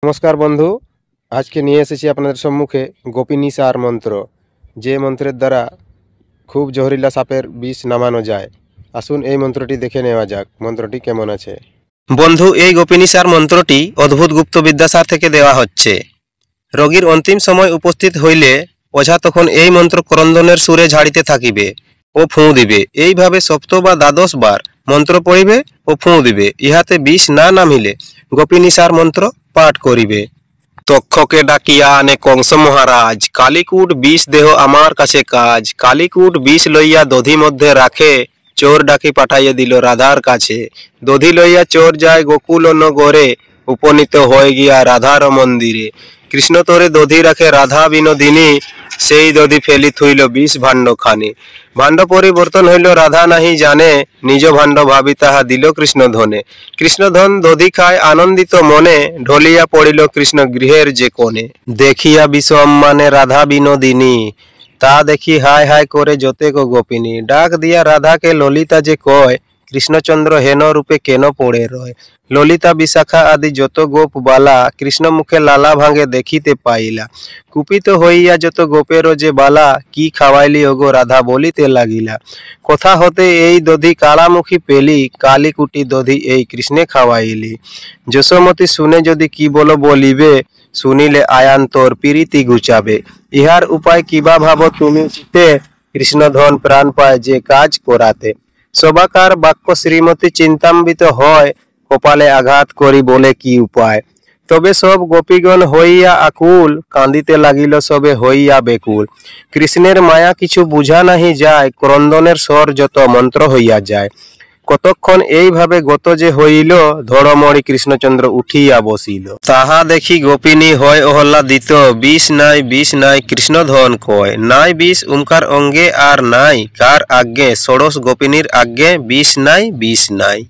নমস্কার বন্ধু, আজকে নিয়ে এসেছি আপনাদের সম্মুখে গোপিনী সার মন্ত্র, যে মন্ত্রের দ্বারা খুব জহরিলা সাপের বিষ নামানো যায়। আসুন এই মন্ত্রটি দেখে নেওয়া যাক মন্ত্রটি কেমন আছে। বন্ধু, এই গোপিনী সার মন্ত্রটি অদ্ভুত গুপ্ত বিদ্যাসার থেকে দেওয়া হচ্ছে। রোগীর অন্তিম সময় উপস্থিত হইলে ওঝা তখন এই মন্ত্র ক্রন্দনের সুরে ঝাড়িতে থাকিবে ও ফুঁ দিবে। এইভাবে সপ্ত বা দ্বাদশ বার মন্ত্র পড়িবে ও ফুঁ দিবে। ইহাতে বিষ না নামিলে গোপিনী সার মন্ত্র পাঠ করিবে। তক্ষকে ডাকিয়া আনে কংস মহারাজ, কালিকুট বিষ দেহ আমার কাছে কাজ। কালিকুট বিষ লইয়া দধি মধ্যে রাখে, চোর ডাকি পাঠাইয়া দিল রাধার কাছে। দধি লইয়া চোর যায় গোকুল নগরে, উপনীত হয়ে গিয়া রাধার মন্দিরে। কৃষ্ণ তোরে দধি রাখে রাধা বিনোদিনী, সেই দধি ফেলি থুইল বিষ ভাণ্ড খানি। ভাণ্ড পরিবর্তন হইল রাধা নাহি জানে, নিজ ভাণ্ড ভাবি তাহা দিল কৃষ্ণ ধনে। কৃষ্ণধন দধি খায় আনন্দিত মনে, ঢলিয়া পড়িল কৃষ্ণ গৃহের যে কোণে। দেখিয়া বিষম মানে রাধা বিনোদিনী, তা দেখি হায় হায় করে যতেক গোপিনী। ডাক দিয়া রাধাকে ললিতা যে কয়, কৃষ্ণচন্দ্র হেন রূপে কেন পড়ে রয়। ললিতা বিশাখা আদি যত গোপ বালা, কৃষ্ণ মুখে লালা ভাঙে দেখিতে পাইলা। কুপিত হইয়া যত গোপের যে বালা, কি খাওয়াইলি ওগো রাধা বলিতে লাগিলা। কোথা হতে এই দধি কালামুখী পেলি, কালীকুটি দধি এই কৃষ্ণে খাওয়াইলি। যশোমতী শুনে যদি কি বলো বলিবে, শুনিলে আয়ান তোর প্রীতি ঘুচাবে। ইহার উপায় কিবা ভাবো তুমি চিতে, কৃষ্ণধন প্রাণ পায় যে কাজ করাতে। সবাকার বাক্য শ্রীমতী চিন্তাম্বিত হয়, কপালে আঘাত করি বলে কি উপায়। তবে সব গোপীগণ হইয়া আকুল, কাঁদিতে লাগিল সবে হইয়া বেকুল। কৃষ্ণের মায়া কিছু বুঝা নাহি যায়, ক্রন্দনের স্বর যত মন্ত্র হইয়া যায়। কতক্ষণ এইভাবে গত যে হইল, ধড়মড়ি কৃষ্ণচন্দ্র উঠিয়া বসিল। তাহা দেখি গোপিনী হয় অহ্লাদিত, বিষ নাই বিষ নাই কৃষ্ণধন কয়। নাই বিষ উমকার অঙ্গে আর নাই, কার আজ্ঞে ষোড়শ গোপিনীর আজ্ঞে, বিষ নাই বিষ নাই।